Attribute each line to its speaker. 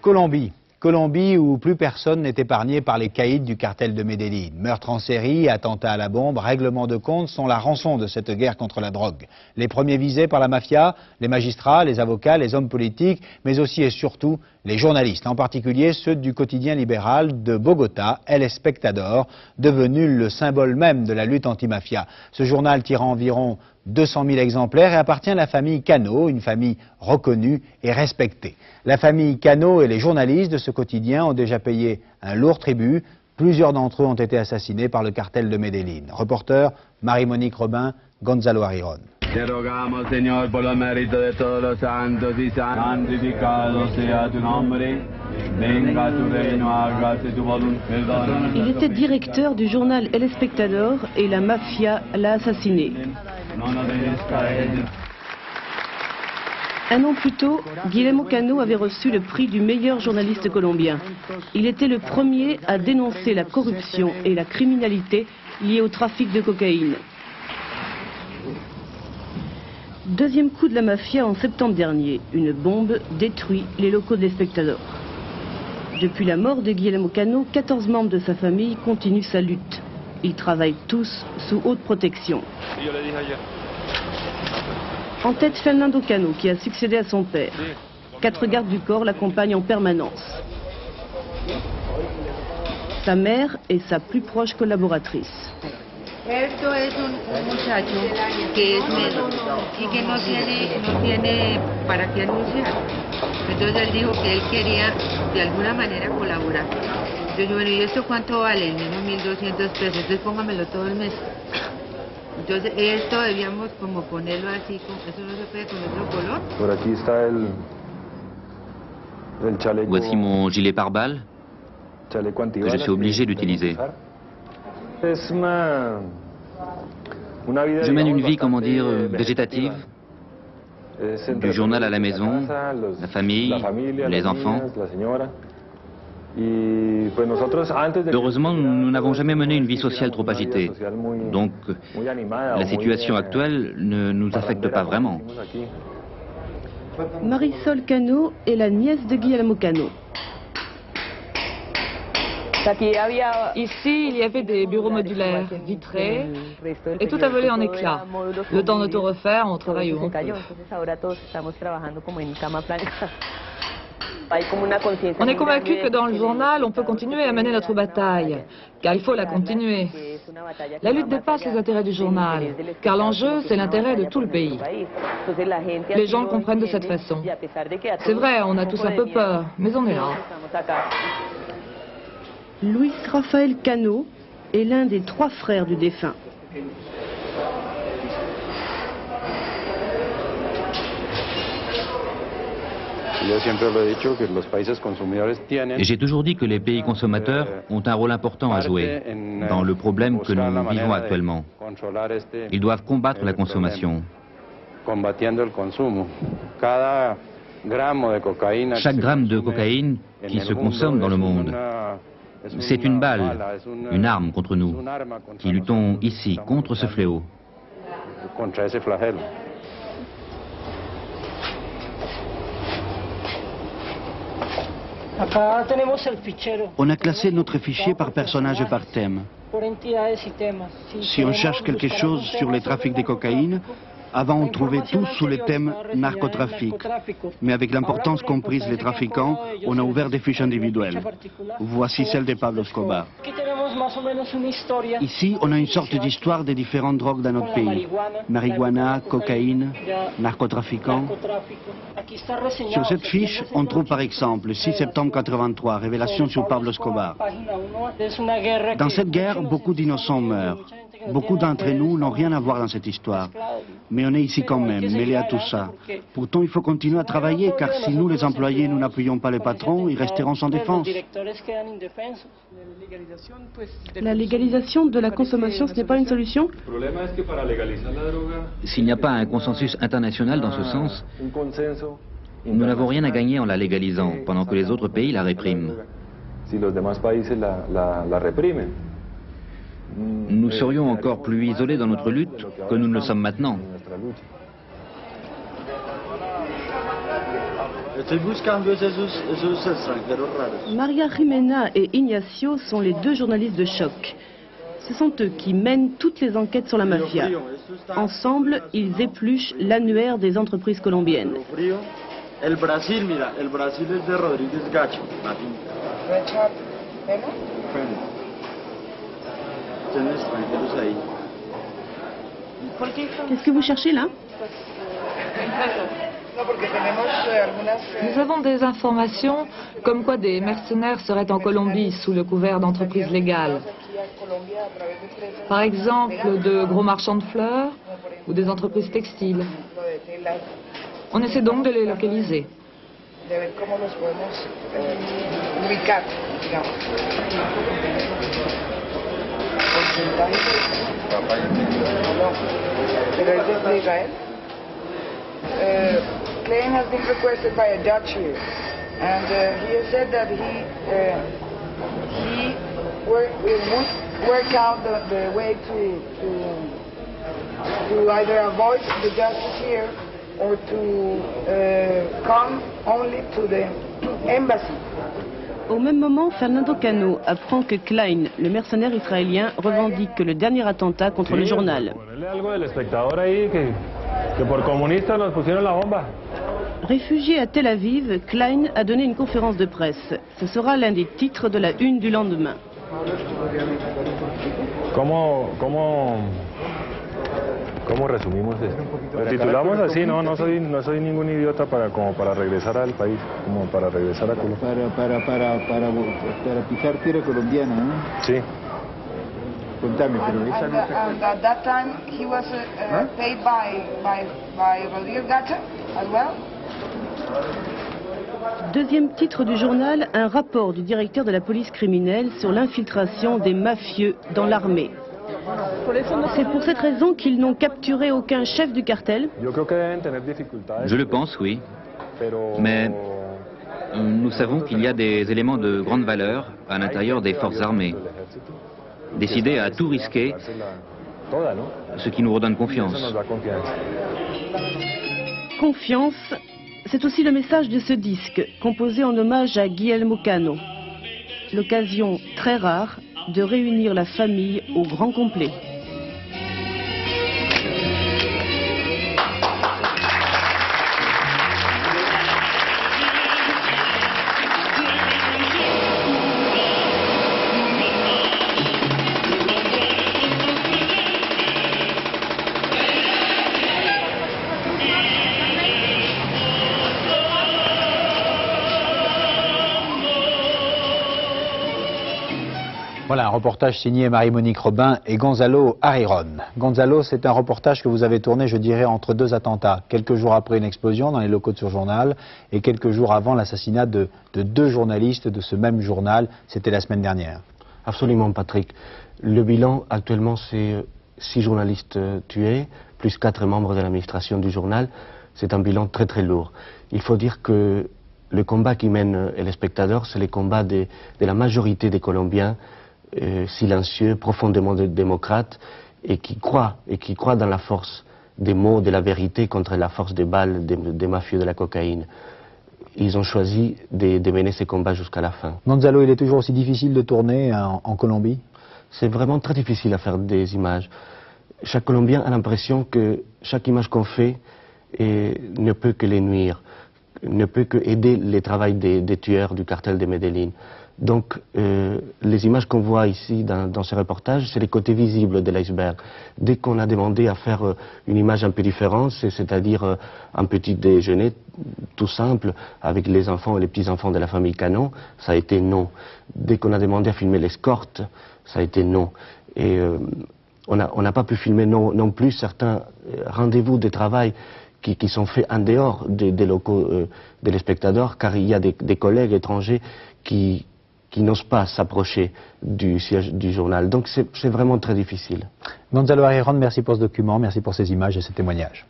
Speaker 1: Colombie. Colombie où plus personne n'est épargné par les caïds du cartel de Medellín. Meurtres en série, attentats à la bombe, règlements de compte sont la rançon de cette guerre contre la drogue. Les premiers visés par la mafia, les magistrats, les avocats, les hommes politiques, mais aussi et surtout les journalistes, en particulier ceux du quotidien libéral de Bogota, El Espectador, devenu le symbole même de la lutte anti-mafia. Ce journal tire environ 200 000 exemplaires et appartient à la famille Cano, une famille reconnue et respectée. La famille Cano et les journalistes de ce quotidien ont déjà payé un lourd tribut. Plusieurs d'entre eux ont été assassinés par le cartel de Medellín. Reporter Marie-Monique Robin, Gonzalo Ariron.
Speaker 2: Te rogamos, Señor, por los méritos de todos los santos y santificado sea tu nombre. Venga tu reino, hágase tu voluntad.
Speaker 3: Il était directeur du journal El Espectador et la mafia l'a assassiné. Un an plus tôt, Guillermo Cano avait reçu le prix du meilleur journaliste colombien. Il était le premier à dénoncer la corruption et la criminalité liées au trafic de cocaïne. Deuxième coup de la mafia en septembre dernier. Une bombe détruit les locaux de l'Espectador. Depuis la mort de Guillermo Cano, 14 membres de sa famille continuent sa lutte. Ils travaillent tous sous haute protection. En tête, Fernando Cano, qui a succédé à son père. 4 gardes du corps l'accompagnent en permanence. Sa mère est sa plus proche collaboratrice.
Speaker 4: Esto es un muchacho que es menos y que no tiene para qué anunciar. Entonces él dijo que él quería de alguna manera colaborar. Entonces bueno, ¿y esto cuánto vale? Menos 1.200 pesos, entonces póngamelo todo el mes. Entonces esto debíamos como ponerlo así, eso no se puede con otro color.
Speaker 5: Por aquí está el chaleco.
Speaker 6: Voici mon gilet pare-balles que je suis obligé d'utiliser. Je mène une vie, comment dire, végétative, du journal à la maison, la famille, les enfants. Heureusement, nous n'avons jamais mené une vie sociale trop agitée, donc la situation actuelle ne nous affecte pas vraiment.
Speaker 3: Marisol Cano est la nièce de Guillermo Cano.
Speaker 7: Ici, il y avait des bureaux modulaires, vitrés, et tout a volé en éclats. Le temps de tout refaire, on travaille où on peut. On est convaincu que dans le journal, on peut continuer à mener notre bataille, car il faut la continuer. La lutte dépasse les intérêts du journal, car l'enjeu, c'est l'intérêt de tout le pays. Les gens le comprennent de cette façon. C'est vrai, on a tous un peu peur, mais on est là.
Speaker 3: Luis Rafael Cano est l'un des 3 frères du défunt.
Speaker 6: J'ai toujours dit que les pays consommateurs ont un rôle important à jouer dans le problème que nous vivons actuellement. Ils doivent combattre la consommation. Chaque gramme de cocaïne qui se consomme dans le monde, c'est une balle, une arme contre nous, qui luttons ici contre ce fléau.
Speaker 8: On a classé notre fichier par personnage et par thème. Si on cherche quelque chose sur les trafics de cocaïne, avant on trouvait tout sous le thème narcotrafic. Mais avec l'importance qu'ont prise les trafiquants, on a ouvert des fiches individuelles. Voici celle de Pablo Escobar. Ici, on a une sorte d'histoire des différentes drogues dans notre pays. Marijuana, cocaïne, narcotrafiquants. Sur cette fiche, on trouve par exemple 6 septembre 83, révélation sur Pablo Escobar. Dans cette guerre, beaucoup d'innocents meurent. Beaucoup d'entre nous n'ont rien à voir dans cette histoire. Mais on est ici quand même, mêlés à tout ça. Pourtant, il faut continuer à travailler, car si nous, les employés, nous n'appuyons pas les patrons, ils resteront sans défense.
Speaker 3: La légalisation de la consommation, ce n'est pas une solution?
Speaker 6: S'il n'y a pas un consensus international dans ce sens, nous n'avons rien à gagner en la légalisant, pendant que les autres pays la répriment. Nous serions encore plus isolés dans notre lutte que nous ne le sommes maintenant.
Speaker 3: Maria Jimena et Ignacio sont les deux journalistes de choc. Ce sont eux qui mènent toutes les enquêtes sur la mafia. Ensemble, ils épluchent l'annuaire des entreprises colombiennes.
Speaker 5: El Brasil, mira, el Brasil es de Rodríguez Gacho, la finca.
Speaker 3: Qu'est-ce que vous cherchez là?
Speaker 7: Nous avons des informations comme quoi des mercenaires seraient en Colombie sous le couvert d'entreprises légales. Par exemple, de gros marchands de fleurs ou des entreprises textiles. On essaie donc de les localiser.
Speaker 9: Klein has been requested by a judge here, and he has said that he would work out the way to either avoid the justice here or to come only to the embassy.
Speaker 3: Au même moment, Fernando Cano apprend que Klein, le mercenaire israélien, revendique le dernier attentat contre le journal. Réfugié à Tel Aviv, Klein a donné une conférence de presse. Ce sera l'un des titres de la une du lendemain.
Speaker 10: ¿Cómo resumimos esto? Lo titulamos así, no soy ningún idiota para regresar al país, como para regresar a Colombia.
Speaker 11: Para pisar tierra colombiana, ¿no?
Speaker 10: Sí.
Speaker 11: Contame, pero esa no
Speaker 9: and at that time he was paid by Rodríguez Gacha as well.
Speaker 3: Deuxième titre du journal, un rapport du directeur de la police criminelle sur l'infiltration des mafieux dans l'armée. C'est pour cette raison qu'ils n'ont capturé aucun chef du cartel?
Speaker 6: Je le pense, oui. Mais nous savons qu'il y a des éléments de grande valeur à l'intérieur des forces armées, décidés à tout risquer, ce qui nous redonne confiance.
Speaker 3: Confiance, c'est aussi le message de ce disque, composé en hommage à Guillermo Cano. L'occasion très rare de réunir la famille au grand complet.
Speaker 1: Voilà un reportage signé Marie-Monique Robin et Gonzalo Ariron. Gonzalo, c'est un reportage que vous avez tourné, je dirais, entre deux attentats. Quelques jours après une explosion dans les locaux de Surjournal et quelques jours avant l'assassinat de deux journalistes de ce même journal. C'était la semaine dernière.
Speaker 8: Absolument, Patrick. Le bilan actuellement, c'est 6 journalistes tués, plus 4 membres de l'administration du journal. C'est un bilan très très lourd. Il faut dire que le combat qui mène le spectateur, c'est le combat de la majorité des Colombiens, silencieux, profondément démocrates, et qui croient dans la force des mots, de la vérité contre la force des balles des mafieux de la cocaïne. Ils ont choisi de mener ces combats jusqu'à la fin.
Speaker 1: Gonzalo, il est toujours aussi difficile de tourner en Colombie?
Speaker 8: C'est vraiment très difficile à faire des images. Chaque Colombien a l'impression que chaque image qu'on fait ne peut que les nuire, ne peut que aider le travail des tueurs du cartel de Medellín. Donc, les images qu'on voit ici dans ce reportage, c'est les côtés visibles de l'iceberg. Dès qu'on a demandé à faire une image un peu différente, c'est-à-dire un petit déjeuner tout simple avec les enfants et les petits-enfants de la famille Cano, ça a été non. Dès qu'on a demandé à filmer l'escorte, ça a été non. Et on n'a pas pu filmer non plus certains rendez-vous de travail qui sont faits en dehors des locaux des spectateurs, car il y a des collègues étrangers qui n'osent pas s'approcher du siège du journal. Donc c'est vraiment très difficile.
Speaker 1: Gonzalo Ariron, merci pour ce document, merci pour ces images et ces témoignages.